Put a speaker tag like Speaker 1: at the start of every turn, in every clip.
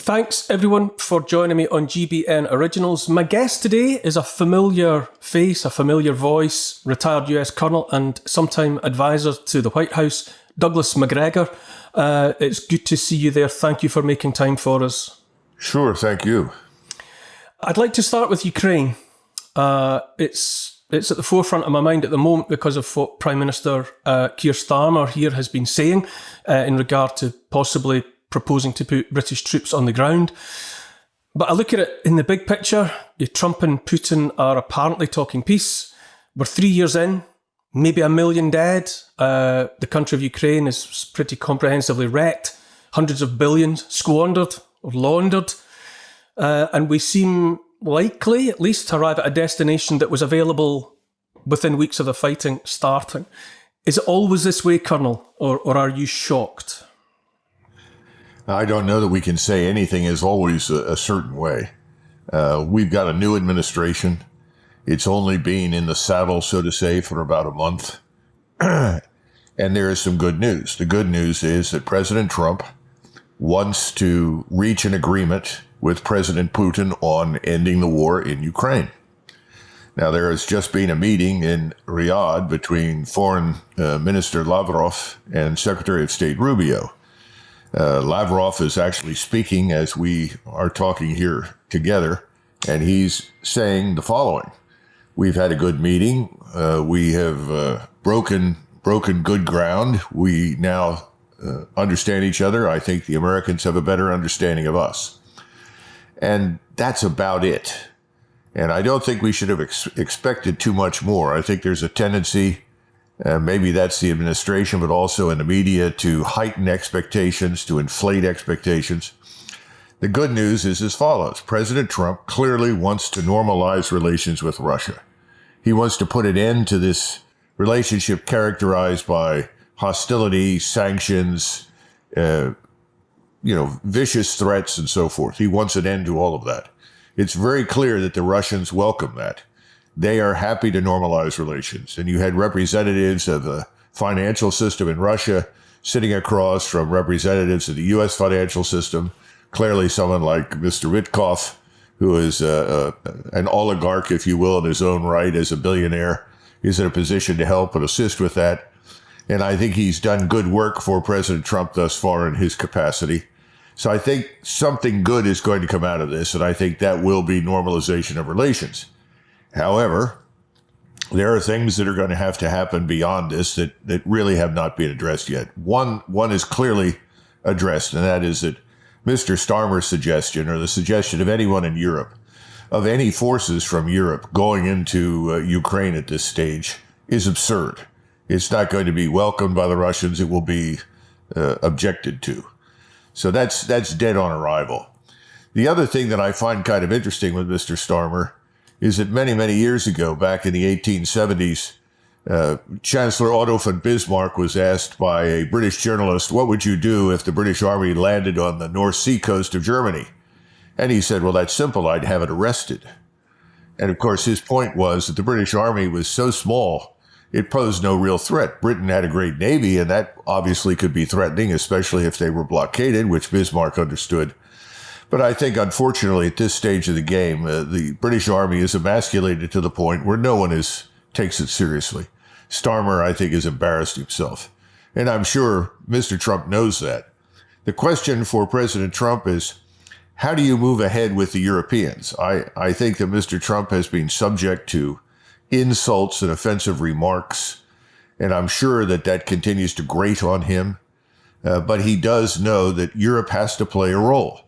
Speaker 1: Thanks everyone for joining me on GBN Originals. My guest today is a familiar face, a familiar voice, retired US Colonel and sometime advisor to the White House, Douglas Macgregor. It's good to see you there. Thank you for making time for us.
Speaker 2: Sure, thank you.
Speaker 1: I'd like to start with Ukraine. It's at the forefront of my mind at the moment because of what Prime Minister Keir Starmer here has been saying in regard to possibly proposing to put British troops on the ground. But I look at it in the big picture. Trump and Putin are apparently talking peace. We're 3 years in, maybe 1 million dead. The country of Ukraine is pretty comprehensively wrecked. Hundreds of billions squandered or laundered. And we seem likely, at least, to arrive at a destination that was available within weeks of the fighting starting. Is it always this way, Colonel, or are you shocked?
Speaker 2: I don't know that we can say anything is always a certain way. We've got a new administration. It's only been in the saddle, so to say, for about a month. And there is some good news. The good news is that President Trump wants to reach an agreement with President Putin on ending the war in Ukraine. Now, there has just been a meeting in Riyadh between Foreign Minister Lavrov and Secretary of State Rubio. Lavrov is actually speaking as we are talking here together, and he's saying the following. We've had a good meeting. We have broken good ground. We now understand each other. I think the Americans have a better understanding of us. And that's about it. And I don't think we should have expected too much more. I think there's a tendency, maybe that's the administration, but also in the media, to heighten expectations, to inflate expectations. The good news is as follows. President Trump clearly wants to normalize relations with Russia. He wants to put an end to this relationship characterized by hostility, sanctions, vicious threats and so forth. He wants an end to all of that. It's very clear that the Russians welcome that. They are happy to normalize relations. And you had representatives of the financial system in Russia sitting across from representatives of the U.S. financial system. Clearly someone like Mr. Witkoff, who is an oligarch, if you will, in his own right as a billionaire, is in a position to help and assist with that. And I think he's done good work for President Trump thus far in his capacity. So I think something good is going to come out of this, and I think that will be normalization of relations. However, there are things that are going to have to happen beyond this that really have not been addressed yet. One is clearly addressed, and that is that Mr. Starmer's suggestion, or the suggestion of anyone in Europe, of any forces from Europe going into Ukraine at this stage, is absurd. It's not going to be welcomed by the Russians. It will be objected to. So that's dead on arrival. The other thing that I find kind of interesting with Mr. Starmer is that many, many years ago, back in the 1870s, Chancellor Otto von Bismarck was asked by a British journalist, what would you do if the British Army landed on the North Sea coast of Germany? And he said, well, that's simple. I'd have it arrested. And of course, his point was that the British Army was so small, it posed no real threat. Britain had a great navy, and that obviously could be threatening, especially if they were blockaded, which Bismarck understood. But I think, unfortunately, at this stage of the game, the British Army is emasculated to the point where no one takes it seriously. Starmer, I think, has embarrassed himself. And I'm sure Mr. Trump knows that. The question for President Trump is, how do you move ahead with the Europeans? I think that Mr. Trump has been subject to insults and offensive remarks, and I'm sure that continues to grate on him. But he does know that Europe has to play a role.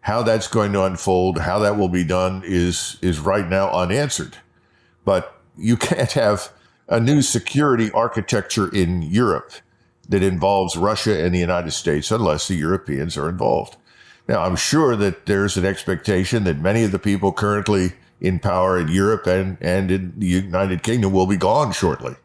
Speaker 2: How that's going to unfold, how that will be done is right now unanswered. But you can't have a new security architecture in Europe that involves Russia and the United States unless the Europeans are involved. Now, I'm sure that there's an expectation that many of the people currently in power in Europe and in the United Kingdom will be gone shortly,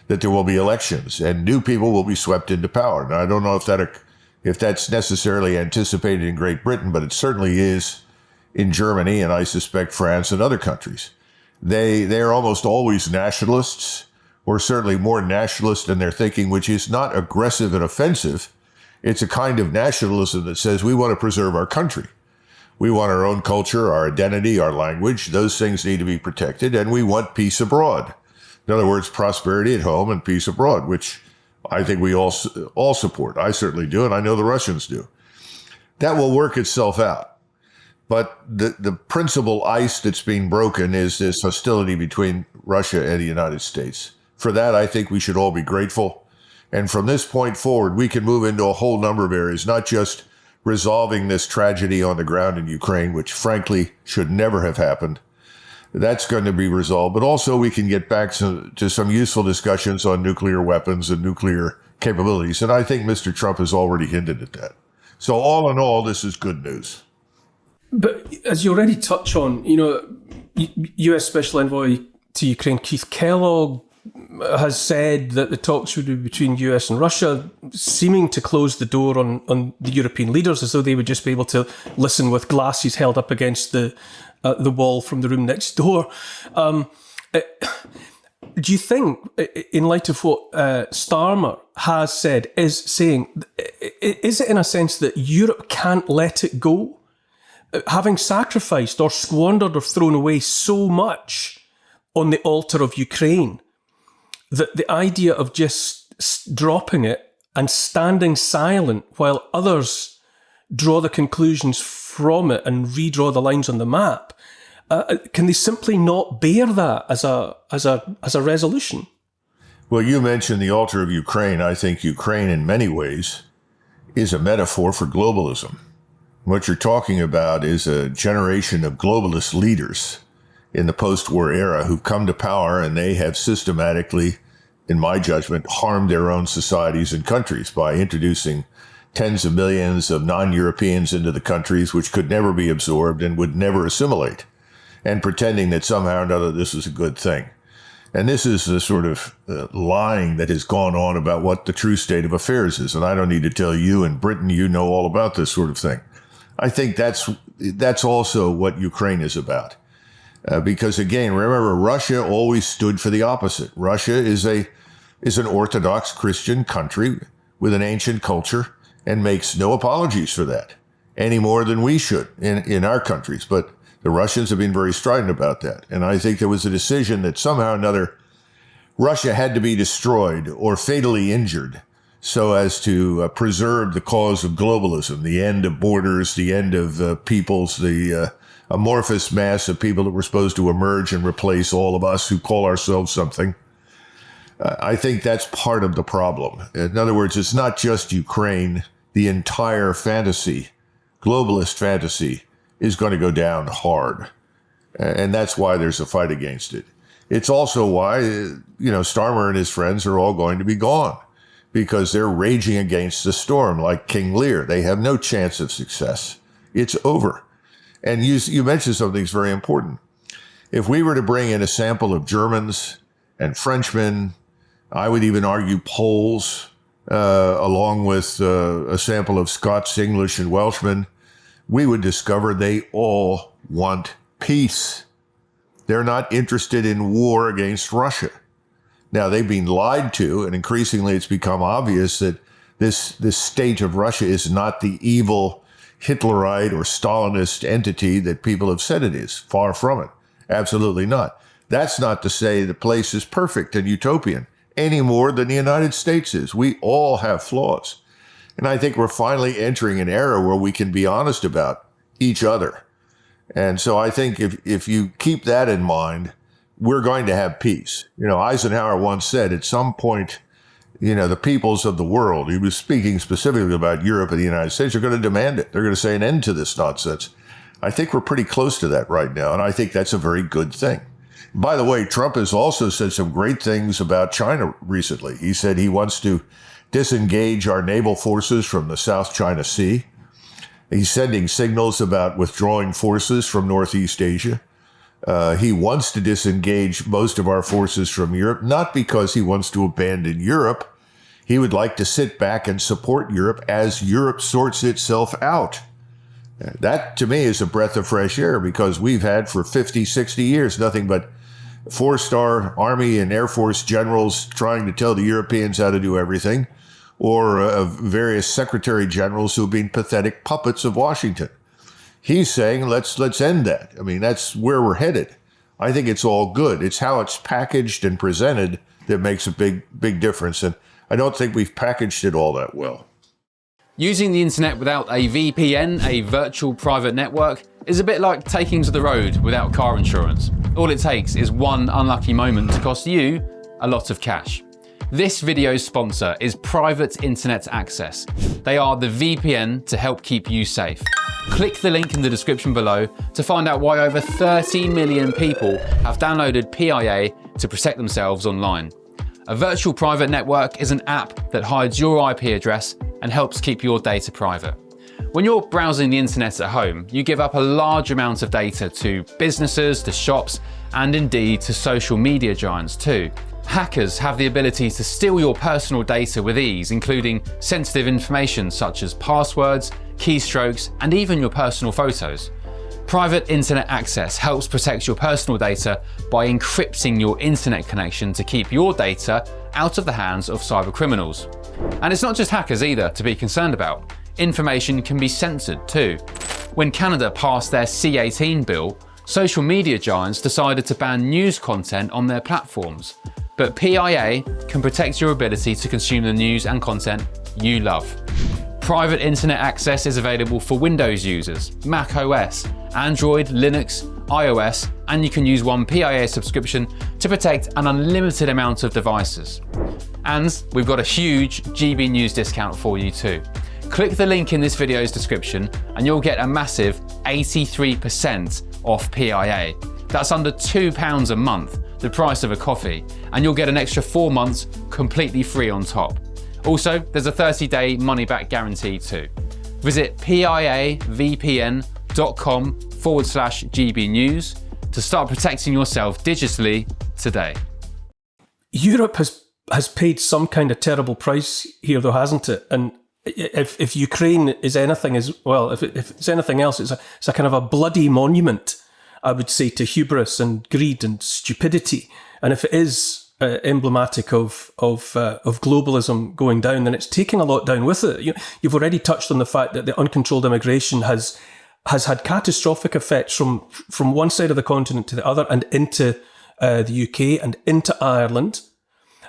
Speaker 2: that there will be elections and new people will be swept into power. Now, I don't know if that's necessarily anticipated in Great Britain, but it certainly is in Germany and I suspect France and other countries. They are almost always nationalists, or certainly more nationalist in their thinking, which is not aggressive and offensive. It's a kind of nationalism that says we want to preserve our country. We want our own culture, our identity, our language. Those things need to be protected, and we want peace abroad. In other words, prosperity at home and peace abroad, which I think we all support. I certainly do, and I know the Russians do. That will work itself out. But the principal ice that's being broken is this hostility between Russia and the United States. For that, I think we should all be grateful. And from this point forward, we can move into a whole number of areas, not just resolving this tragedy on the ground in Ukraine, which frankly should never have happened. That's going to be resolved. But also we can get back to some useful discussions on nuclear weapons and nuclear capabilities. And I think Mr. Trump has already hinted at that. So all in all, this is good news.
Speaker 1: But as you already touch on, you know, U.S. Special Envoy to Ukraine, Keith Kellogg, has said that the talks would be between US and Russia, seeming to close the door on the European leaders, as though they would just be able to listen with glasses held up against the wall from the room next door. Do you think, in light of what Starmer has said, is it in a sense that Europe can't let it go? Having sacrificed or squandered or thrown away so much on the altar of Ukraine, that the idea of just dropping it and standing silent while others draw the conclusions from it and redraw the lines on the map, can they simply not bear that as a resolution?
Speaker 2: Well, you mentioned the altar of Ukraine. I think Ukraine, in many ways, is a metaphor for globalism. What you're talking about is a generation of globalist leaders in the post-war era who've come to power, and they have systematically, in my judgment, harmed their own societies and countries by introducing tens of millions of non-Europeans into the countries which could never be absorbed and would never assimilate, and pretending that somehow or another this is a good thing. And this is the sort of lying that has gone on about what the true state of affairs is. And I don't need to tell you, in Britain, you know all about this sort of thing. I think that's also what Ukraine is about. Because again, remember, Russia always stood for the opposite. Russia is an Orthodox Christian country with an ancient culture and makes no apologies for that any more than we should in our countries. But the Russians have been very strident about that. And I think there was a decision that somehow or another Russia had to be destroyed or fatally injured so as to preserve the cause of globalism, the end of borders, the end of peoples, the amorphous mass of people that were supposed to emerge and replace all of us who call ourselves something. I think that's part of the problem. In other words, it's not just Ukraine. The entire fantasy, globalist fantasy, is going to go down hard. And that's why there's a fight against it. It's also why, Starmer and his friends are all going to be gone, because they're raging against the storm like King Lear. They have no chance of success. It's over. And you mentioned something that's very important. If we were to bring in a sample of Germans and Frenchmen, I would even argue Poles, along with a sample of Scots, English, and Welshmen, we would discover they all want peace. They're not interested in war against Russia. Now, they've been lied to, and increasingly it's become obvious that this state of Russia is not the evil Hitlerite or Stalinist entity that people have said it is. Far from it. Absolutely not. That's not to say the place is perfect and utopian any more than the United States is. We all have flaws. And I think we're finally entering an era where we can be honest about each other. And so I think if you keep that in mind, we're going to have peace. Eisenhower once said at some point, the peoples of the world, he was speaking specifically about Europe and the United States, are going to demand it. They're going to say an end to this nonsense. I think we're pretty close to that right now, and I think that's a very good thing. By the way, Trump has also said some great things about China recently. He said he wants to disengage our naval forces from the South China Sea. He's sending signals about withdrawing forces from Northeast Asia. He wants to disengage most of our forces from Europe, not because he wants to abandon Europe. He would like to sit back and support Europe as Europe sorts itself out. That, to me, is a breath of fresh air, because we've had for 50, 60 years nothing but four-star Army and Air Force generals trying to tell the Europeans how to do everything, or various secretary generals who've been pathetic puppets of Washington. He's saying, let's end that. I mean, that's where we're headed. I think it's all good. It's how it's packaged and presented that makes a big difference. And I don't think we've packaged it all that well.
Speaker 3: Using the internet without a VPN, a virtual private network, is a bit like taking to the road without car insurance. All it takes is one unlucky moment to cost you a lot of cash. This video's sponsor is Private Internet Access. They are the VPN to help keep you safe. Click the link in the description below to find out why over 30 million people have downloaded PIA to protect themselves online. A virtual private network is an app that hides your IP address and helps keep your data private. When you're browsing the internet at home, you give up a large amount of data to businesses, to shops, and indeed to social media giants too. Hackers have the ability to steal your personal data with ease, including sensitive information such as passwords, keystrokes, and even your personal photos. Private Internet Access helps protect your personal data by encrypting your internet connection to keep your data out of the hands of cyber criminals. And it's not just hackers either to be concerned about. Information can be censored too. When Canada passed their C-18 bill, social media giants decided to ban news content on their platforms. But PIA can protect your ability to consume the news and content you love. Private Internet Access is available for Windows users, Mac OS, Android, Linux, iOS, and you can use one PIA subscription to protect an unlimited amount of devices. And we've got a huge GB News discount for you too. Click the link in this video's description and you'll get a massive 83% off PIA. That's under £2 a month, the price of a coffee, and you'll get an extra 4 months completely free on top. Also, there's a 30-day money-back guarantee too. Visit piavpn.com/GB News to start protecting yourself digitally today.
Speaker 1: Europe has paid some kind of terrible price here, though, hasn't it? And if Ukraine is anything as well, if it's anything else, it's a kind of a bloody monument, I would say, to hubris and greed and stupidity. And if it is emblematic of globalism going down, then it's taking a lot down with it. You've already touched on the fact that the uncontrolled immigration has had catastrophic effects from one side of the continent to the other and into the UK and into Ireland.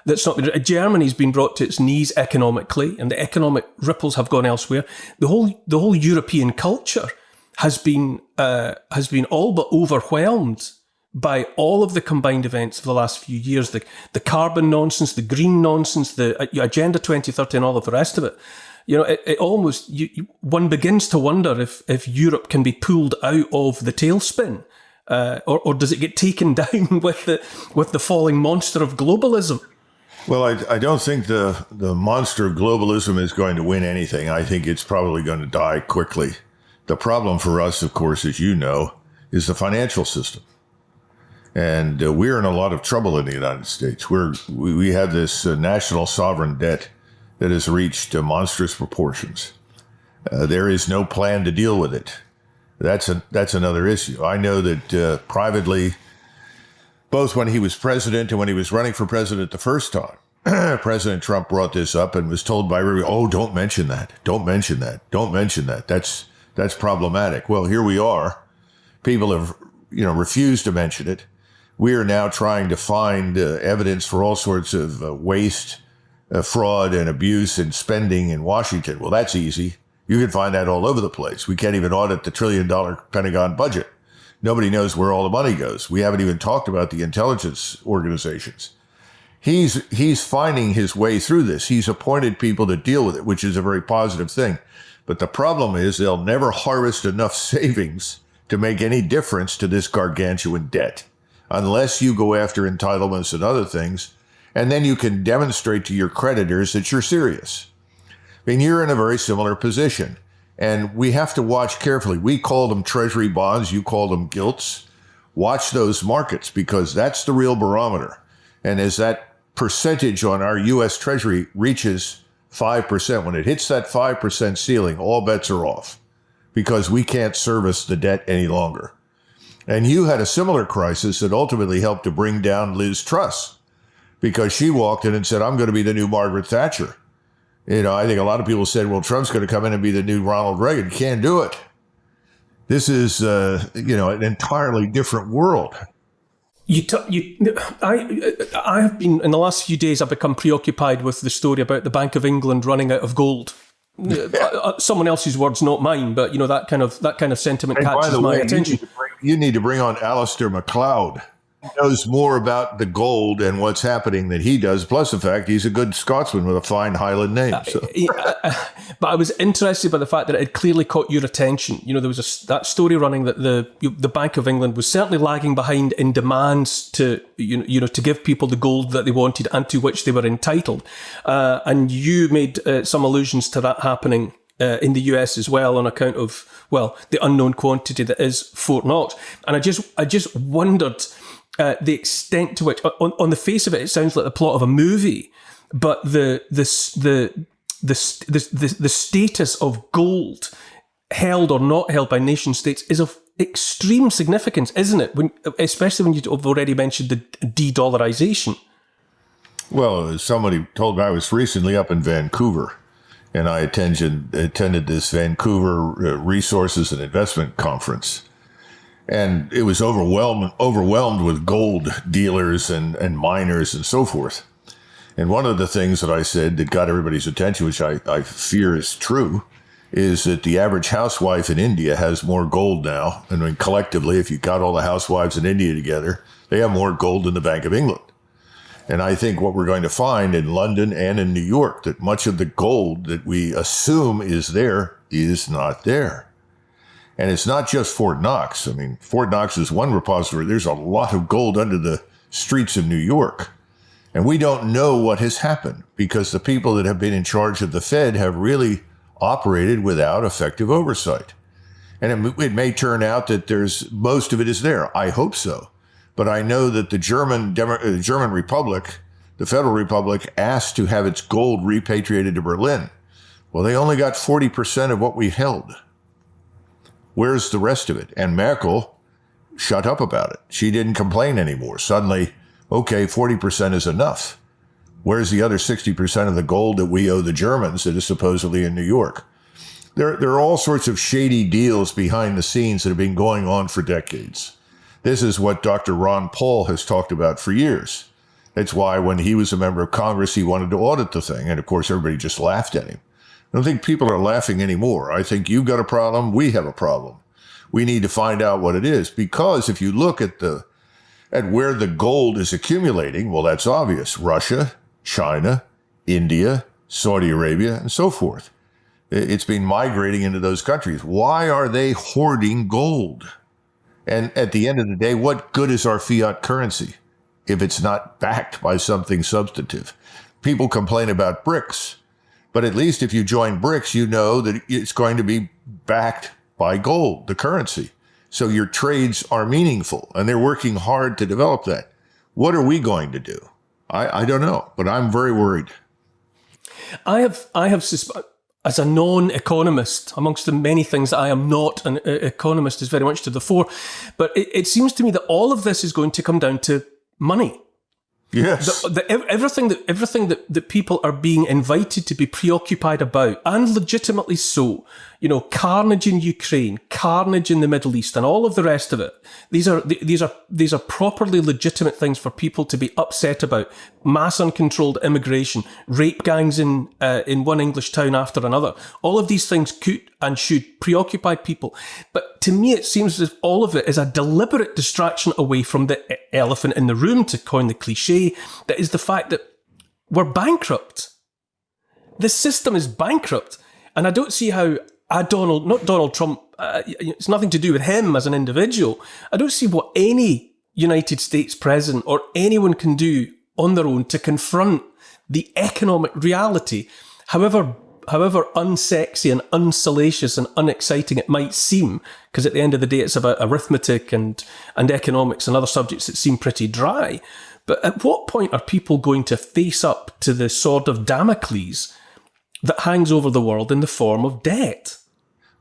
Speaker 1: That's not Germany's been brought to its knees economically, and the economic ripples have gone elsewhere. The whole European culture has been all but overwhelmed by all of the combined events of the last few years, the carbon nonsense, the green nonsense, the Agenda 2030 and all of the rest of it. It almost, one begins to wonder if Europe can be pulled out of the tailspin, or does it get taken down with the falling monster of globalism?
Speaker 2: Well, I don't think the monster of globalism is going to win anything. I think it's probably going to die quickly. The problem for us, of course, as you know, is the financial system. And we're in a lot of trouble in the United States. We have this national sovereign debt that has reached monstrous proportions. There is no plan to deal with it. That's another issue. I know that privately, both when he was president and when he was running for president the first time, President Trump brought this up and was told by everybody, "Oh, don't mention that. Don't mention that. Don't mention that. That's problematic." Well, here we are. People have refused to mention it. We are now trying to find evidence for all sorts of waste, fraud, and abuse and spending in Washington. Well, that's easy. You can find that all over the place. We can't even audit the $1 trillion Pentagon budget. Nobody knows where all the money goes. We haven't even talked about the intelligence organizations. He's finding his way through this. He's appointed people to deal with it, which is a very positive thing. But the problem is they'll never harvest enough savings to make any difference to this gargantuan debt, unless you go after entitlements and other things, and then you can demonstrate to your creditors that you're serious. I mean, you're in a very similar position, and we have to watch carefully. We call them treasury bonds, you call them gilts. Watch those markets, because that's the real barometer. And as that percentage on our U.S. Treasury reaches 5%, when it hits that 5% ceiling, all bets are off, because we can't service the debt any longer. And you had a similar crisis that ultimately helped to bring down Liz Truss, because she walked in and said, "I'm going to be the new Margaret Thatcher." I think a lot of people said, well, Trump's going to come in and be the new Ronald Reagan. Can't do it. This is, an entirely different world.
Speaker 1: I have been, in the last few days, I've become preoccupied with the story about the Bank of England running out of gold. Someone else's words, not mine, but that kind of sentiment catches my attention.
Speaker 2: You need to bring on Alistair MacLeod. He knows more about the gold and what's happening than he does. Plus the fact he's a good Scotsman with a fine Highland name. So.
Speaker 1: But I was interested by the fact that it had clearly caught your attention. There was that story running that the Bank of England was certainly lagging behind in demands to to give people the gold that they wanted and to which they were entitled. And you made some allusions to that happening in the US as well, on account of the unknown quantity that is Fort Knox. And I just wondered the extent to which, on the face of it, it sounds like the plot of a movie, but the status of gold, held or not held by nation states, is of extreme significance, isn't it? Especially when you've already mentioned the de-dollarization.
Speaker 2: Well, as somebody told me, I was recently up in Vancouver, and I attended this Vancouver Resources and Investment Conference. And it was overwhelmed with gold dealers and miners and so forth. And one of the things that I said that got everybody's attention, which I fear is true, is that the average housewife in India has more gold now. I mean, collectively, if you got all the housewives in India together, they have more gold than the Bank of England. And I think what we're going to find in London and in New York, that much of the gold that we assume is there is not there. And it's not just Fort Knox. I mean, Fort Knox is one repository. There's a lot of gold under the streets of New York. And we don't know what has happened because the people that have been in charge of the Fed have really operated without effective oversight. And it may turn out that most of it is there. I hope so. But I know that the German Republic, the Federal Republic, asked to have its gold repatriated to Berlin. Well, they only got 40% of what we held. Where's the rest of it? And Merkel shut up about it. She didn't complain anymore. Suddenly, okay, 40% is enough. Where's the other 60% of the gold that we owe the Germans that is supposedly in New York? There are all sorts of shady deals behind the scenes that have been going on for decades. This is what Dr. Ron Paul has talked about for years. That's why when he was a member of Congress, he wanted to audit the thing. And of course, everybody just laughed at him. I don't think people are laughing anymore. I think you've got a problem. We have a problem. We need to find out what it is, because if you look at where the gold is accumulating, well, that's obvious. Russia, China, India, Saudi Arabia, and so forth. It's been migrating into those countries. Why are they hoarding gold? And at the end of the day, what good is our fiat currency if it's not backed by something substantive? People complain about BRICS. But at least if you join BRICS, you know that it's going to be backed by gold, the currency. So your trades are meaningful, and they're working hard to develop that. What are we going to do? I don't know, but I'm very worried.
Speaker 1: I have as a non-economist, amongst the many things that I am not, an economist is very much to the fore, but it seems to me that all of this is going to come down to money.
Speaker 2: Yes.
Speaker 1: Everything that people are being invited to be preoccupied about, and legitimately so, carnage in Ukraine, carnage in the Middle East, and all of the rest of it. These are properly legitimate things for people to be upset about. Mass uncontrolled immigration, rape gangs in one English town after another. All of these things could and should preoccupy people. But to me, it seems as if all of it is a deliberate distraction away from the elephant in the room, to coin the cliche, that is the fact that we're bankrupt. The system is bankrupt. And I don't see how not Donald Trump, it's nothing to do with him as an individual. I don't see what any United States president or anyone can do on their own to confront the economic reality, however unsexy and unsalacious and unexciting it might seem, because at the end of the day, it's about arithmetic and economics and other subjects that seem pretty dry. But at what point are people going to face up to the sword of Damocles that hangs over the world in the form of debt?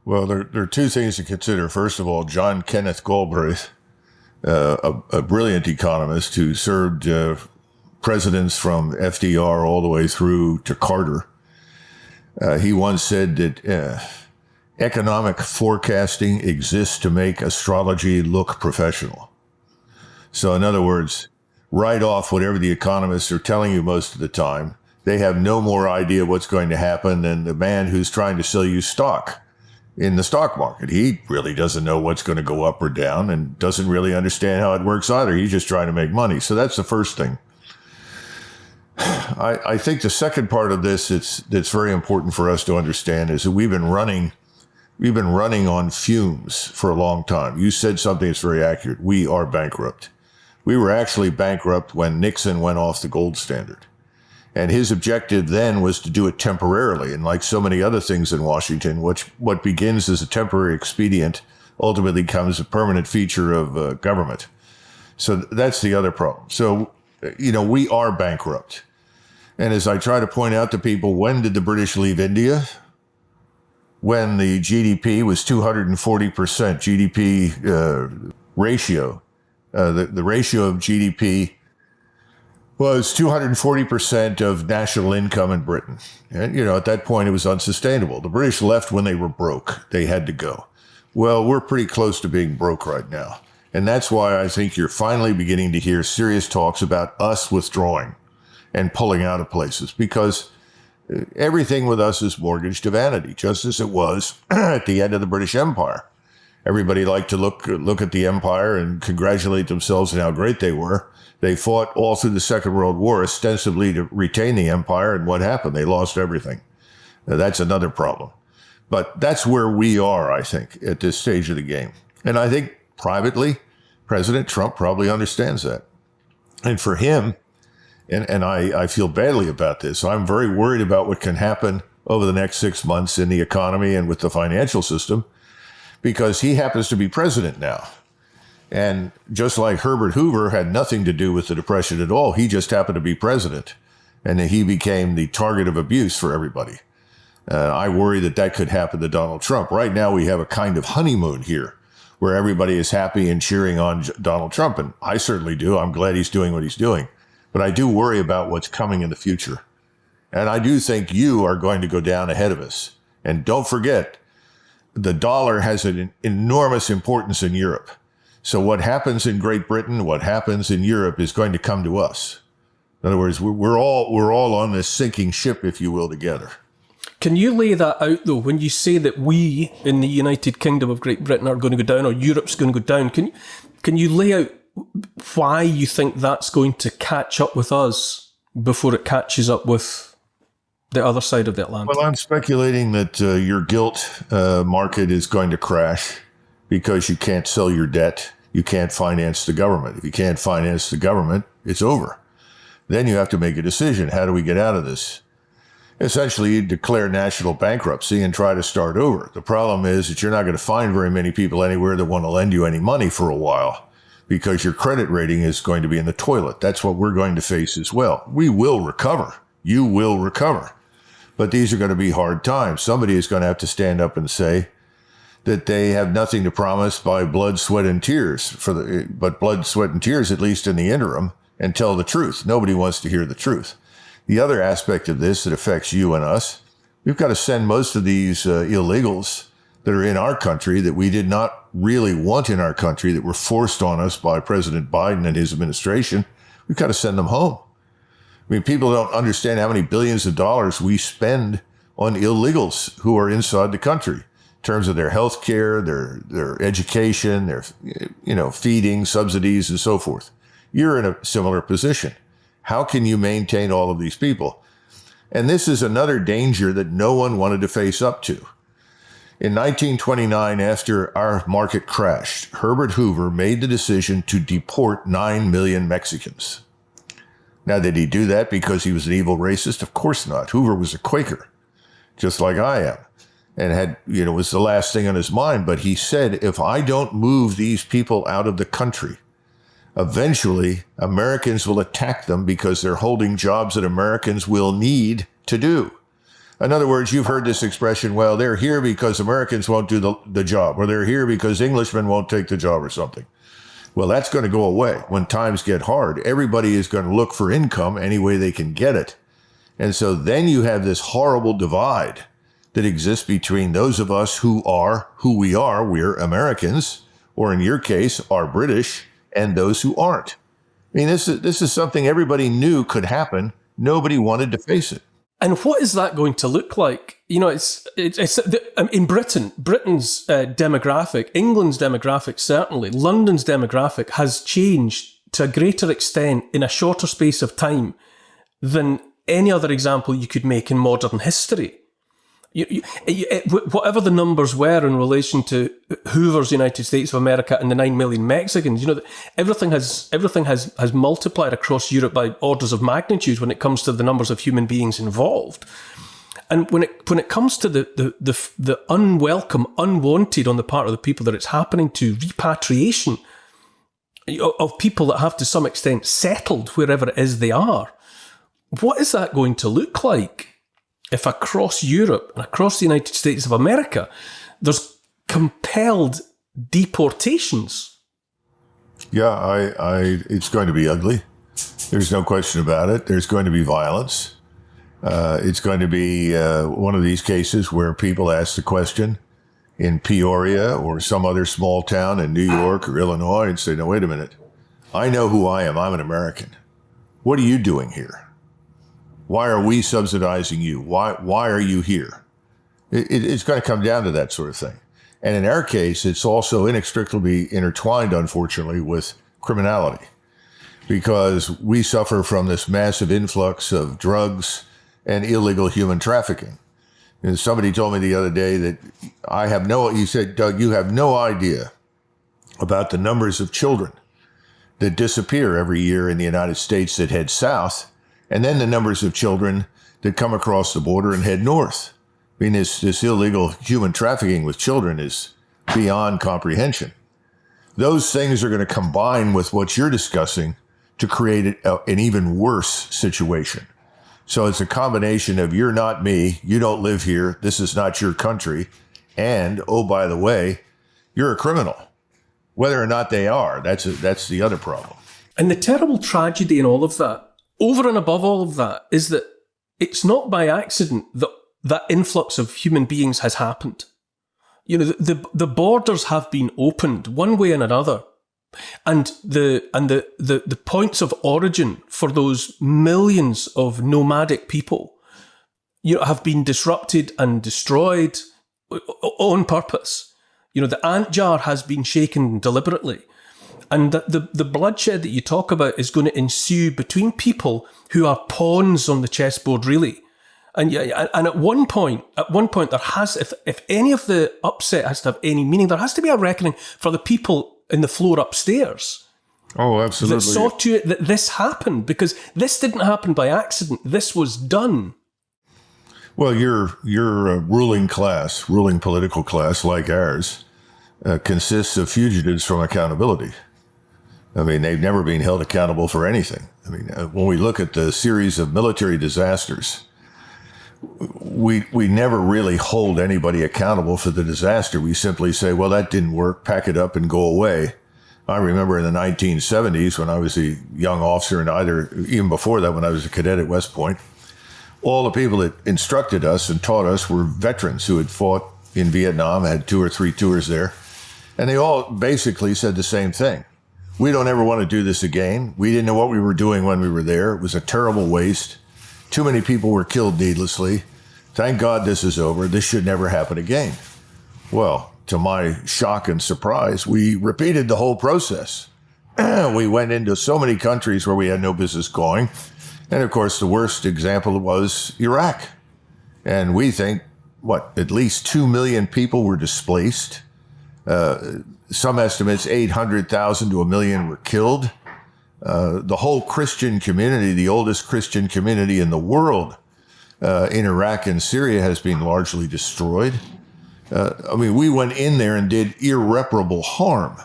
Speaker 2: Well, there are two things to consider. First of all, John Kenneth Galbraith, a brilliant economist who served presidents from FDR all the way through to Carter, he once said that economic forecasting exists to make astrology look professional. So in other words, write off whatever the economists are telling you most of the time. They have no more idea what's going to happen than the man who's trying to sell you stock in the stock market. He really doesn't know what's going to go up or down and doesn't really understand how it works either. He's just trying to make money. So that's the first thing. I think the second part of this that's very important for us to understand is that we've been running on fumes for a long time. You said something that's very accurate. We are bankrupt. We were actually bankrupt when Nixon went off the gold standard. And his objective then was to do it temporarily. And like so many other things in Washington, what begins as a temporary expedient ultimately becomes a permanent feature of government. So that's the other problem. So, we are bankrupt. And as I try to point out to people, when did the British leave India? When the GDP was 240% GDP ratio. The ratio of GDP was 240% of national income in Britain. And, at that point, it was unsustainable. The British left when they were broke. They had to go. Well, we're pretty close to being broke right now. And that's why I think you're finally beginning to hear serious talks about us withdrawing and pulling out of places, because everything with us is mortgaged to vanity, just as it was at the end of the British Empire. Everybody liked to look at the empire and congratulate themselves on how great they were. They fought all through the Second World War ostensibly to retain the empire, and what happened? They lost everything. Now, that's another problem. But that's where we are, I think, at this stage of the game. And I think privately, President Trump probably understands that. And for him, and I feel badly about this, I'm very worried about what can happen over the next 6 months in the economy and with the financial system, because he happens to be president now. And just like Herbert Hoover had nothing to do with the Depression at all, he just happened to be president. And he became the target of abuse for everybody. I worry that could happen to Donald Trump. Right now, we have a kind of honeymoon here where everybody is happy and cheering on Donald Trump. And I certainly do. I'm glad he's doing what he's doing. But I do worry about what's coming in the future. And I do think you are going to go down ahead of us. And don't forget, the dollar has an enormous importance in Europe. So what happens in Great Britain, what happens in Europe is going to come to us. In other words, we're all on this sinking ship, if you will, together.
Speaker 1: Can you lay that out, though, when you say that we in the United Kingdom of Great Britain are going to go down, or Europe's going to go down? Can you lay out why you think that's going to catch up with us before it catches up with the other side of the Atlantic?
Speaker 2: Well, I'm speculating that your gilt market is going to crash because you can't sell your debt. You can't finance the government. If you can't finance the government, it's over. Then you have to make a decision. How do we get out of this? Essentially, you declare national bankruptcy and try to start over. The problem is that you're not going to find very many people anywhere that want to lend you any money for a while, because your credit rating is going to be in the toilet. That's what we're going to face as well. We will recover. You will recover. But these are going to be hard times. Somebody is going to have to stand up and say that they have nothing to promise by blood, sweat, and tears, but blood, sweat, and tears, at least in the interim, and tell the truth. Nobody wants to hear the truth. The other aspect of this that affects you and us, we've got to send most of these illegals that are in our country that we did not really want in our country, that were forced on us by President Biden and his administration. We've got to send them home. I mean, people don't understand how many billions of dollars we spend on illegals who are inside the country in terms of their health care, their education, their feeding, subsidies, and so forth. You're in a similar position. How can you maintain all of these people? And this is another danger that no one wanted to face up to. In 1929, after our market crashed, Herbert Hoover made the decision to deport 9 million Mexicans. Now, did he do that because he was an evil racist? Of course not. Hoover was a Quaker, just like I am, and was the last thing on his mind. But he said, if I don't move these people out of the country, eventually Americans will attack them because they're holding jobs that Americans will need to do. In other words, you've heard this expression, well, they're here because Americans won't do the job, or they're here because Englishmen won't take the job or something. Well, that's going to go away. When times get hard, everybody is going to look for income any way they can get it. And so then you have this horrible divide that exists between those of us who are who we are, we're Americans, or in your case, are British, and those who aren't. I mean, this is something everybody knew could happen. Nobody wanted to face it.
Speaker 1: And what is that going to look like? You know, it's in Britain's demographic, England's demographic, certainly, London's demographic has changed to a greater extent in a shorter space of time than any other example you could make in modern history. Whatever the numbers were in relation to Hoover's United States of America and the 9 million Mexicans, you know, everything has multiplied across Europe by orders of magnitude when it comes to the numbers of human beings involved. And when it comes to the unwelcome, unwanted on the part of the people that it's happening to, repatriation of people that have to some extent settled wherever it is they are, what is that going to look like? If across Europe and across the United States of America, there's compelled deportations.
Speaker 2: Yeah, it's going to be ugly. There's no question about it. There's going to be violence. It's going to be one of these cases where people ask the question in Peoria or some other small town in New York or Illinois and say, no, wait a minute. I know who I am. I'm an American. What are you doing here? Why are we subsidizing you? Why are you here? It's going to come down to that sort of thing. And in our case, it's also inextricably intertwined, unfortunately, with criminality, because we suffer from this massive influx of drugs and illegal human trafficking. And somebody told me the other day that he said, Doug, you have no idea about the numbers of children that disappear every year in the United States that head south, and then the numbers of children that come across the border and head north. I mean, this illegal human trafficking with children is beyond comprehension. Those things are going to combine with what you're discussing to create an even worse situation. So it's a combination of you're not me, you don't live here, this is not your country, and, oh, by the way, you're a criminal. Whether or not they are, that's the other problem.
Speaker 1: And the terrible tragedy in all of that, over and above all of that, is that it's not by accident that that influx of human beings has happened. You know, the borders have been opened one way and another, and the points of origin for those millions of nomadic people, you know, have been disrupted and destroyed on purpose. You know, the ant jar has been shaken deliberately. And the bloodshed that you talk about is going to ensue between people who are pawns on the chessboard, really. And at one point, there has, if any of the upset has to have any meaning, there has to be a reckoning for the people in the floor upstairs.
Speaker 2: Oh, absolutely.
Speaker 1: That saw to it that this happened, because this didn't happen by accident. This was done.
Speaker 2: Well, your ruling political class like ours, consists of fugitives from accountability. I mean, they've never been held accountable for anything. I mean, when we look at the series of military disasters, we never really hold anybody accountable for the disaster. We simply say, well, that didn't work, pack it up and go away. I remember in the 1970s when I was a young officer, and even before that when I was a cadet at West Point, all the people that instructed us and taught us were veterans who had fought in Vietnam, had 2 or 3 tours there. And they all basically said the same thing. We don't ever want to do this again. We didn't know what we were doing when we were there. It was a terrible waste. Too many people were killed needlessly. Thank God this is over. This should never happen again. Well, to my shock and surprise, we repeated the whole process. We went into so many countries where we had no business going. And of course, the worst example was Iraq. And we think, at least 2 million people were displaced. Some estimates 800,000 to 1 million were killed. The whole Christian community, the oldest Christian community in the world, in Iraq and Syria, has been largely destroyed. I mean, we went in there and did irreparable harm,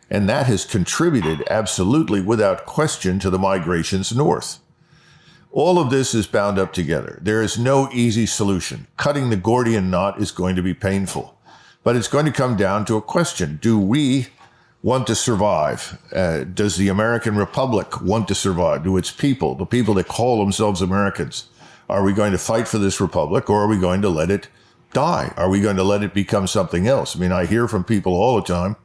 Speaker 2: and that has contributed absolutely without question to the migrations north. All of this is bound up together. There is no easy solution. Cutting the Gordian knot is going to be painful. But it's going to come down to a question. Do we want to survive? Does the American Republic want to survive? Do its people, the people that call themselves Americans, are we going to fight for this republic, or are we going to let it die? Are we going to let it become something else? I mean, I hear from people all the time,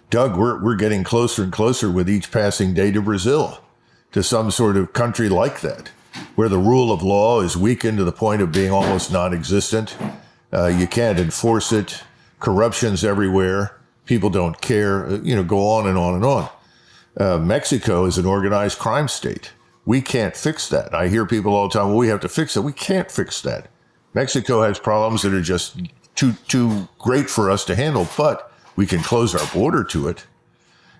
Speaker 2: Doug, we're getting closer and closer with each passing day to Brazil, to some sort of country like that, where the rule of law is weakened to the point of being almost non-existent. You can't enforce it. Corruption's everywhere. People don't care. Go on and on and on. Mexico is an organized crime state. We can't fix that. I hear people all the time, well, we have to fix it. We can't fix that. Mexico has problems that are just too great for us to handle, but we can close our border to it.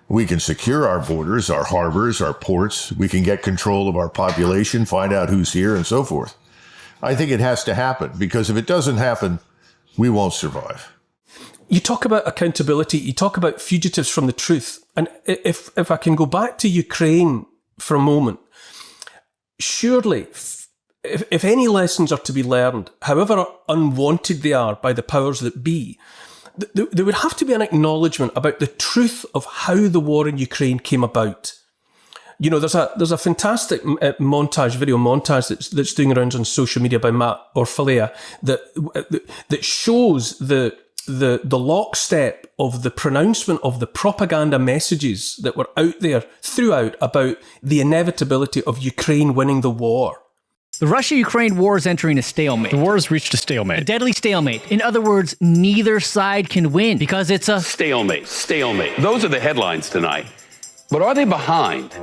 Speaker 2: We can secure our borders, our harbors, our ports. We can get control of our population, find out who's here, and so forth. I think it has to happen, because if it doesn't happen, we won't survive.
Speaker 1: You talk about accountability. You talk about fugitives from the truth. And if I can go back to Ukraine for a moment, surely, if any lessons are to be learned, however unwanted they are by the powers that be, there would have to be an acknowledgement about the truth of how the war in Ukraine came about. There's a fantastic video montage that's doing around on social media by Matt Orfalea that shows the lockstep of the pronouncement of the propaganda messages that were out there throughout about the inevitability of Ukraine winning the war.
Speaker 4: The Russia-Ukraine war is entering a stalemate.
Speaker 5: The war has reached a stalemate.
Speaker 4: A deadly stalemate. In other words, neither side can win because it's a
Speaker 6: stalemate. Those are the headlines tonight. But are they behind?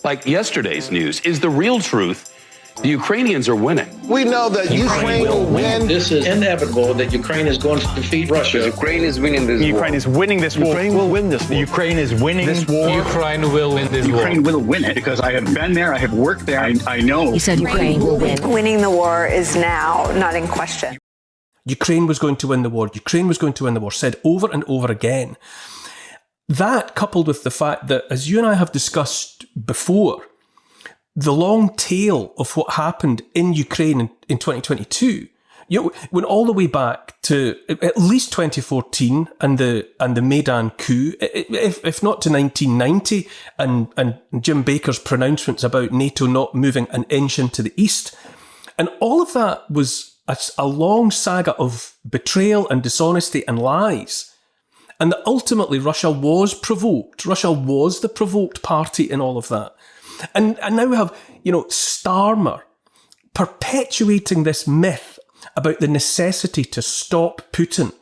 Speaker 6: Like yesterday's news, is the real truth the Ukrainians are winning?
Speaker 7: We know that Ukraine will win.
Speaker 8: This is inevitable that Ukraine is going to defeat Russia.
Speaker 9: Ukraine is winning this war.
Speaker 5: Ukraine is winning this war.
Speaker 7: Ukraine will win this war.
Speaker 5: Ukraine is winning this war.
Speaker 9: Ukraine will win this war.
Speaker 10: Ukraine will win it because I have been there, I have worked there, I know.
Speaker 11: He said Ukraine will win.
Speaker 12: Winning the war is now not in question.
Speaker 1: Ukraine was going to win the war. Ukraine was going to win the war, said over and over again. That, coupled with the fact that, as you and I have discussed before, the long tail of what happened in Ukraine in 2022, went all the way back to at least 2014 and the Maidan coup, if not to 1990, and Jim Baker's pronouncements about NATO not moving an inch into the east. And all of that was a long saga of betrayal and dishonesty and lies. And that ultimately Russia was provoked. Russia was the provoked party in all of that. And now we have, Starmer perpetuating this myth about the necessity to stop Putin,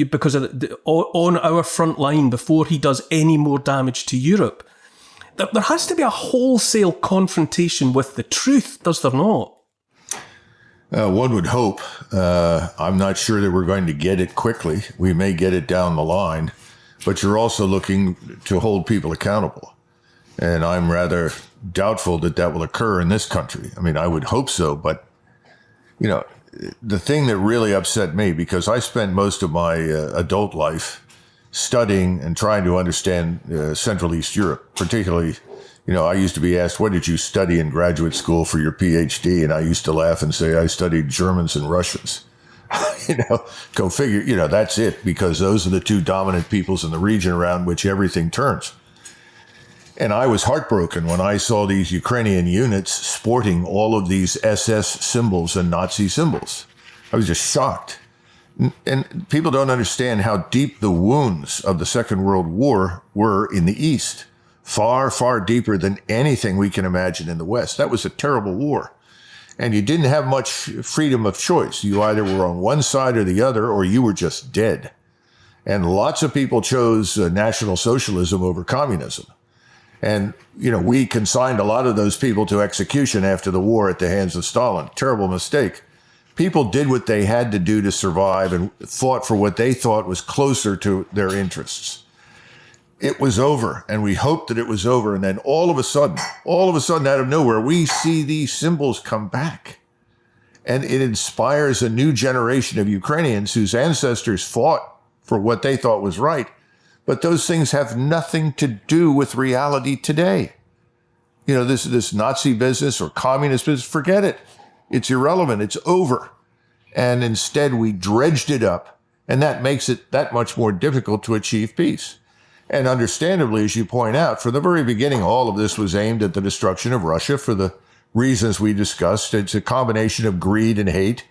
Speaker 1: because of on our front line before he does any more damage to Europe. There has to be a wholesale confrontation with the truth, does there not?
Speaker 2: One would hope. I'm not sure that we're going to get it quickly. We may get it down the line, but you're also looking to hold people accountable. And I'm rather doubtful that will occur in this country. I mean, I would hope so, but, the thing that really upset me, because I spent most of my adult life studying and trying to understand Central East Europe, particularly, I used to be asked, what did you study in graduate school for your PhD? And I used to laugh and say, I studied Germans and Russians. Go figure, that's it, because those are the two dominant peoples in the region around which everything turns. And I was heartbroken when I saw these Ukrainian units sporting all of these SS symbols and Nazi symbols. I was just shocked. And people don't understand how deep the wounds of the Second World War were in the East. Far, far deeper than anything we can imagine in the West. That was a terrible war. And you didn't have much freedom of choice. You either were on one side or the other, or you were just dead. And lots of people chose National Socialism over communism. And, we consigned a lot of those people to execution after the war at the hands of Stalin. Terrible mistake. People did what they had to do to survive and fought for what they thought was closer to their interests. It was over, and we hoped that it was over. And then all of a sudden, out of nowhere, we see these symbols come back. And it inspires a new generation of Ukrainians whose ancestors fought for what they thought was right. But those things have nothing to do with reality today. This Nazi business or communist business, forget it. It's irrelevant. It's over. And instead, we dredged it up, and that makes it that much more difficult to achieve peace. And understandably, as you point out, from the very beginning, all of this was aimed at the destruction of Russia for the reasons we discussed. It's a combination of greed and hate,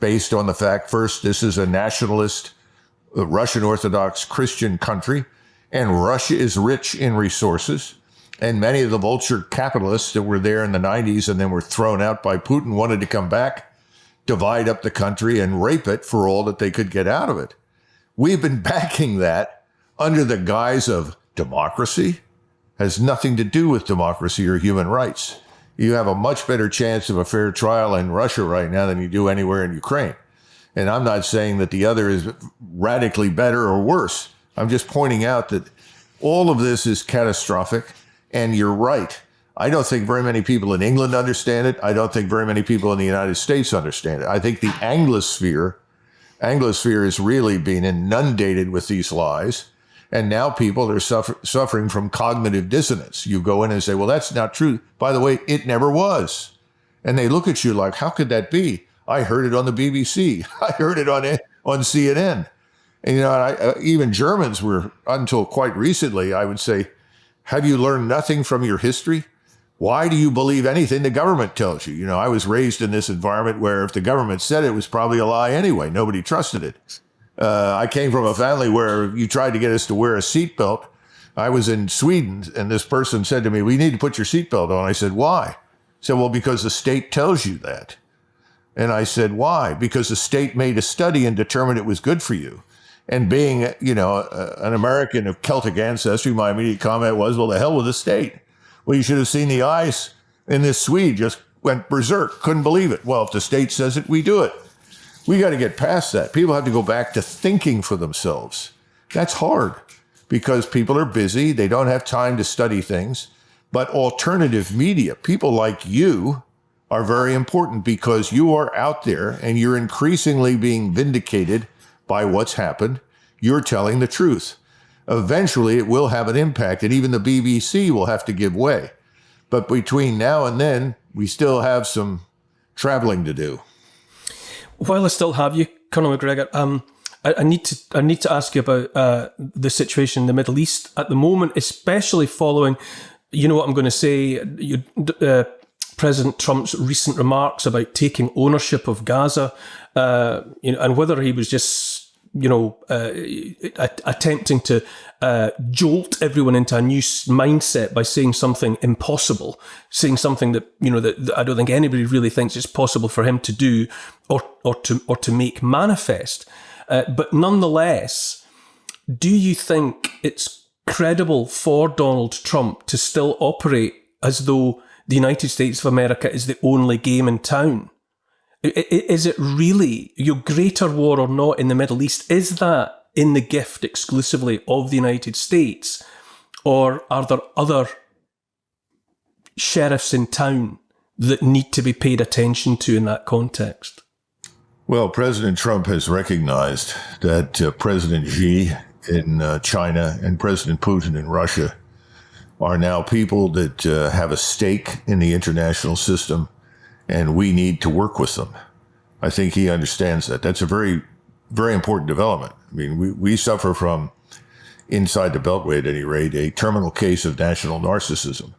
Speaker 2: based on the fact, first, this is a nationalist, Russian Orthodox Christian country, and Russia is rich in resources. And many of the vulture capitalists that were there in the 90s and then were thrown out by Putin wanted to come back, divide up the country, and rape it for all that they could get out of it. We've been backing that under the guise of democracy. Has nothing to do with democracy or human rights. You have a much better chance of a fair trial in Russia right now than you do anywhere in Ukraine. And I'm not saying that the other is radically better or worse. I'm just pointing out that all of this is catastrophic. And you're right. I don't think very many people in England understand it. I don't think very many people in the United States understand it. I think the Anglosphere is really being inundated with these lies. And now people are suffering from cognitive dissonance. You go in and say, well, that's not true. By the way, it never was. And they look at you like, how could that be? I heard it on the BBC. I heard it on CNN. And, you know, even Germans were, until quite recently, I would say, have you learned nothing from your history? Why do you believe anything the government tells you? You know, I was raised in this environment where if the government said it, it was probably a lie anyway. Nobody trusted it. I came from a family where you tried to get us to wear a seatbelt. I was in Sweden, and this person said to me, we need to put your seatbelt on. I said, why? He said, well, because the state tells you that. And I said, why? Because the state made a study and determined it was good for you. And being, you know, an American of Celtic ancestry, my immediate comment was, well, the hell with the state. Well, you should have seen the eyes in this Swede just went berserk, couldn't believe it. Well, if the state says it, we do it. We got to get past that. People have to go back to thinking for themselves. That's hard because people are busy. They don't have time to study things. But alternative media, people like you, are very important because you are out there and you're increasingly being vindicated by what's happened. You're telling the truth. Eventually, it will have an impact, and even the BBC will have to give way. But between now and then, we still have some traveling to do.
Speaker 1: While I still have you, Colonel Macgregor, I need to ask you about the situation in the Middle East at the moment, especially following, you know what I'm going to say, President Trump's recent remarks about taking ownership of Gaza, and whether he was just, attempting to jolt everyone into a new mindset by saying something impossible, saying something that that I don't think anybody really thinks it's possible for him to do or to make manifest. But nonetheless, do you think it's credible for Donald Trump to still operate as though the United States of America is the only game in town? Is it really, your greater war or not in the Middle East, is that in the gift exclusively of the United States? Or are there other sheriffs in town that need to be paid attention to in that context?
Speaker 2: Well, President Trump has recognized that President Xi in China and President Putin in Russia are now people that have a stake in the international system, and we need to work with them. I think he understands that. That's a very, very important development. I mean, we suffer from, inside the Beltway at any rate, a terminal case of national narcissism.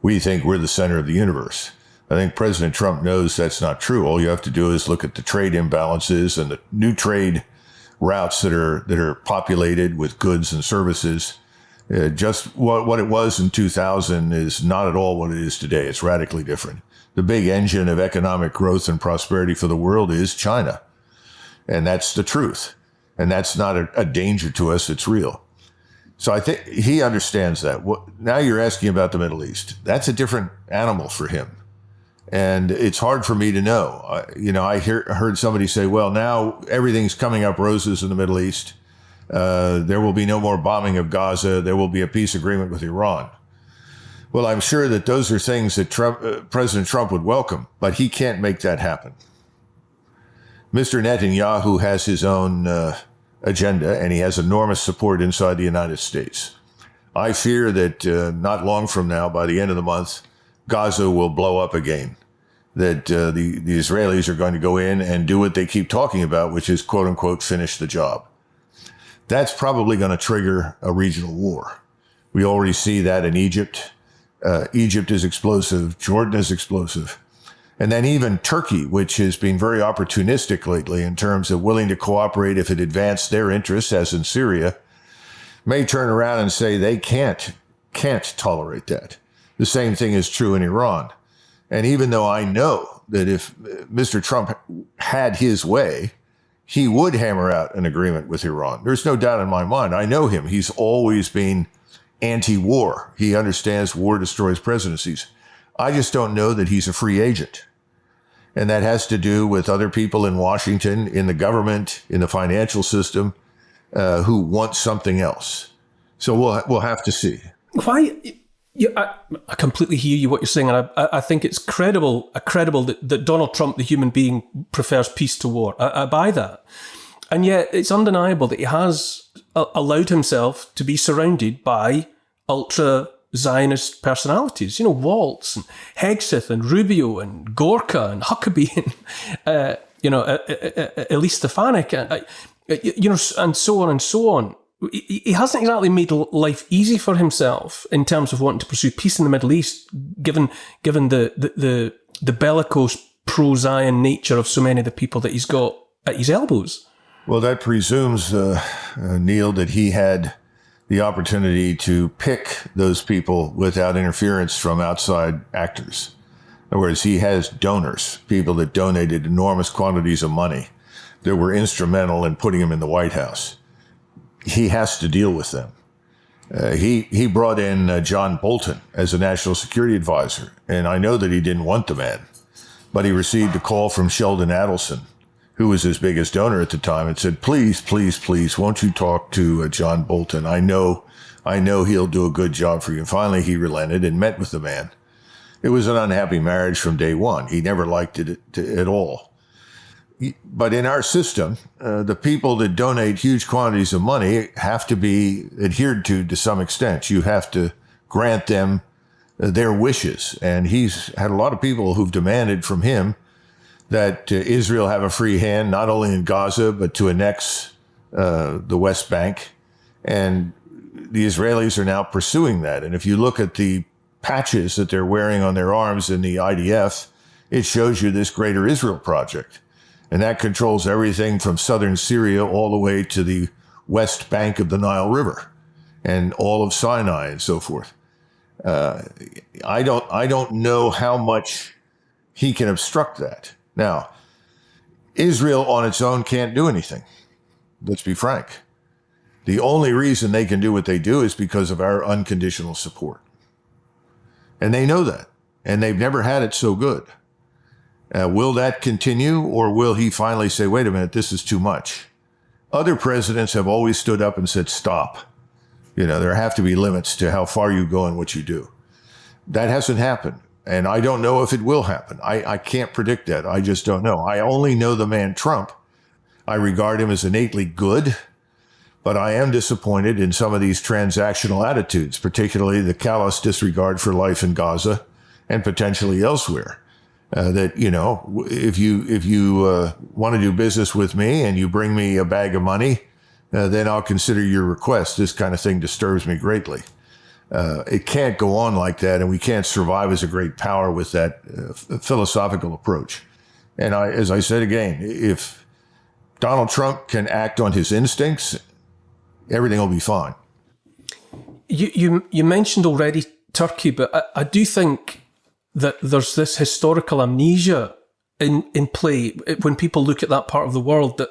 Speaker 2: We think we're the center of the universe. I think President Trump knows that's not true. All you have to do is look at the trade imbalances and the new trade routes that are populated with goods and services. Just what it was in 2000 is not at all what it is today. It's radically different. The big engine of economic growth and prosperity for the world is China. And that's the truth. And that's not a danger to us. It's real. So I think he understands that. Now you're asking about the Middle East. That's a different animal for him. And it's hard for me to know. I heard somebody say, well, now everything's coming up roses in the Middle East. There will be no more bombing of Gaza. There will be a peace agreement with Iran. Well, I'm sure that those are things that President Trump would welcome, but he can't make that happen. Mr. Netanyahu has his own agenda, and he has enormous support inside the United States. I fear that not long from now, by the end of the month, Gaza will blow up again, that the Israelis are going to go in and do what they keep talking about, which is, quote unquote, finish the job. That's probably going to trigger a regional war. We already see that in Egypt. Egypt is explosive. Jordan is explosive. And then even Turkey, which has been very opportunistic lately in terms of willing to cooperate if it advanced their interests, as in Syria, may turn around and say they can't tolerate that. The same thing is true in Iran. And even though I know that if Mr. Trump had his way, he would hammer out an agreement with Iran. There's no doubt in my mind. I know him. He's always been anti-war. He understands war destroys presidencies. I just don't know that he's a free agent. And that has to do with other people in Washington, in the government, in the financial system, who want something else. So we'll have to see.
Speaker 1: Why? I completely hear you what you're saying, and I think it's credible that Donald Trump, the human being, prefers peace to war. I buy that. And yet it's undeniable that he has allowed himself to be surrounded by ultra-Zionist personalities. You know, Waltz and Hegseth and Rubio and Gorka and Huckabee and, Elise Stefanik, and so on and so on. He hasn't exactly made life easy for himself in terms of wanting to pursue peace in the Middle East, given the bellicose pro-Zion nature of so many of the people that he's got at his elbows.
Speaker 2: Well, that presumes, Neil, that he had the opportunity to pick those people without interference from outside actors. In other words, he has donors, people that donated enormous quantities of money that were instrumental in putting him in the White House. He has to deal with them. He brought in John Bolton as a national security advisor, and I know that he didn't want the man, but he received a call from Sheldon Adelson, who was his biggest donor at the time, and said, please, won't you talk to John Bolton? I know he'll do a good job for you. And finally, he relented and met with the man. It was an unhappy marriage from day one. He never liked it at all. But in our system, the people that donate huge quantities of money have to be adhered to some extent. You have to grant them their wishes. And he's had a lot of people who've demanded from him that Israel have a free hand, not only in Gaza, but to annex the West Bank. And the Israelis are now pursuing that. And if you look at the patches that they're wearing on their arms in the IDF, it shows you this Greater Israel Project. And that controls everything from southern Syria all the way to the west bank of the Nile River and all of Sinai and so forth. I don't know how much he can obstruct that. Now, Israel on its own can't do anything. Let's be frank. The only reason they can do what they do is because of our unconditional support. And they know that. And they've never had it so good. Will that continue, or will he finally say, wait a minute, this is too much? Other presidents have always stood up and said, stop. There have to be limits to how far you go and what you do. That hasn't happened. And I don't know if it will happen. I can't predict that. I just don't know. I only know the man Trump. I regard him as innately good, but I am disappointed in some of these transactional attitudes, particularly the callous disregard for life in Gaza and potentially elsewhere. If you want to do business with me and you bring me a bag of money, then I'll consider your request. This kind of thing disturbs me greatly. It can't go on like that, and we can't survive as a great power with that philosophical approach. And as I said again, if Donald Trump can act on his instincts, everything will be fine.
Speaker 1: You mentioned already Turkey, but I do think that there's this historical amnesia in play when people look at that part of the world, that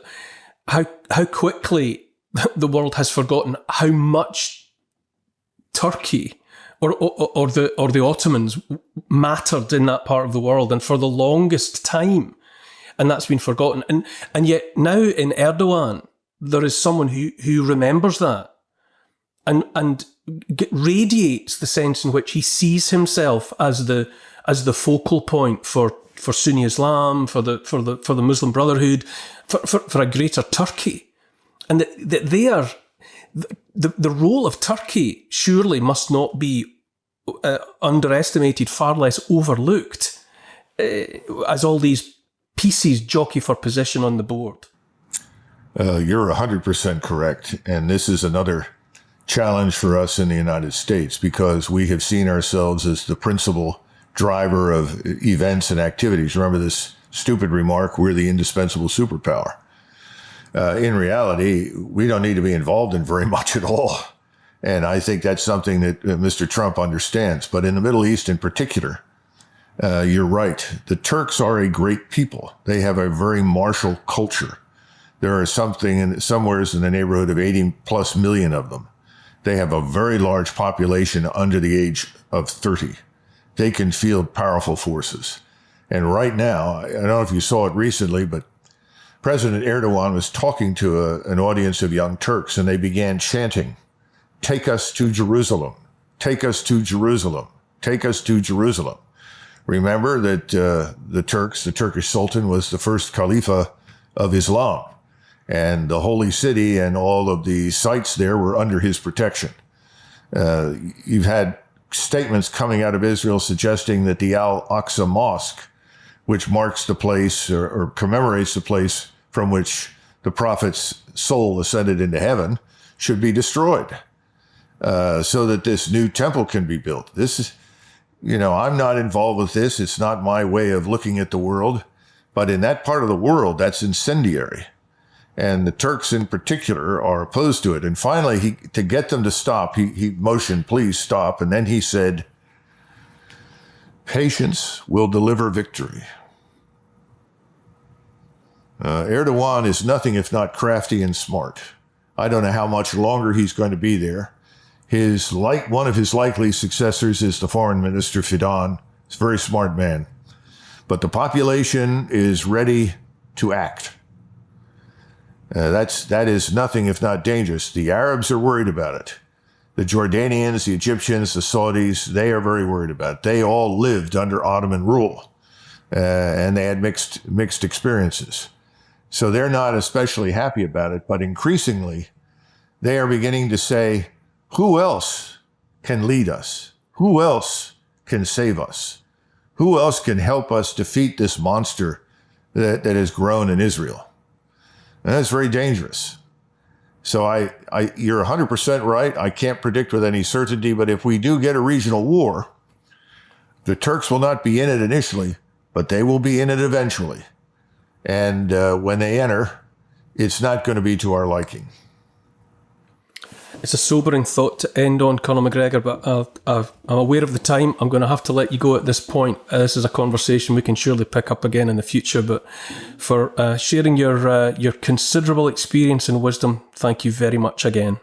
Speaker 1: how quickly the world has forgotten how much Turkey or the Ottomans mattered in that part of the world, and for the longest time, and that's been forgotten. And yet now in Erdogan, there is someone who remembers that and radiates the sense in which he sees himself as the focal point for Sunni Islam, for the Muslim Brotherhood, for a greater Turkey, and that they are. The role of Turkey surely must not be underestimated, far less overlooked, as all these pieces jockey for position on the board.
Speaker 2: You're 100% correct. And this is another challenge for us in the United States, because we have seen ourselves as the principal driver of events and activities. Remember this stupid remark, we're the indispensable superpower. In reality, we don't need to be involved in very much at all. And I think that's something that Mr. Trump understands. But in the Middle East in particular, you're right. The Turks are a great people. They have a very martial culture. There are somewhere in the neighborhood of 80 plus million of them. They have a very large population under the age of 30. They can field powerful forces. And right now, I don't know if you saw it recently, but President Erdogan was talking to an audience of young Turks, and they began chanting, "Take us to Jerusalem, take us to Jerusalem, take us to Jerusalem." Remember that the Turkish Sultan was the first Khalifa of Islam, and the holy city and all of the sites there were under his protection. You've had statements coming out of Israel suggesting that the Al-Aqsa Mosque, which marks the place or commemorates the place from which the prophet's soul ascended into heaven, should be destroyed so that this new temple can be built. This is, I'm not involved with this. It's not my way of looking at the world. But in that part of the world, that's incendiary. And the Turks in particular are opposed to it. And finally, to get them to stop, he motioned, "Please stop." And then he said, "Patience will deliver victory." Erdogan is nothing if not crafty and smart. I don't know how much longer he's going to be there. One of his likely successors is the foreign minister, Fidan. He's a very smart man. But the population is ready to act. That is nothing if not dangerous. The Arabs are worried about it. The Jordanians, the Egyptians, the Saudis, they are very worried about it. They all lived under Ottoman rule, and they had mixed experiences. So they're not especially happy about it, but increasingly, they are beginning to say, who else can lead us? Who else can save us? Who else can help us defeat this monster that has grown in Israel? And that's very dangerous. So you're 100% right. I can't predict with any certainty, but if we do get a regional war, the Turks will not be in it initially, but they will be in it eventually. And when they enter, it's not going to be to our liking.
Speaker 1: It's a sobering thought to end on, Conor McGregor, but I'm aware of the time. I'm going to have to let you go at this point. This is a conversation we can surely pick up again in the future, but for sharing your considerable experience and wisdom, thank you very much again.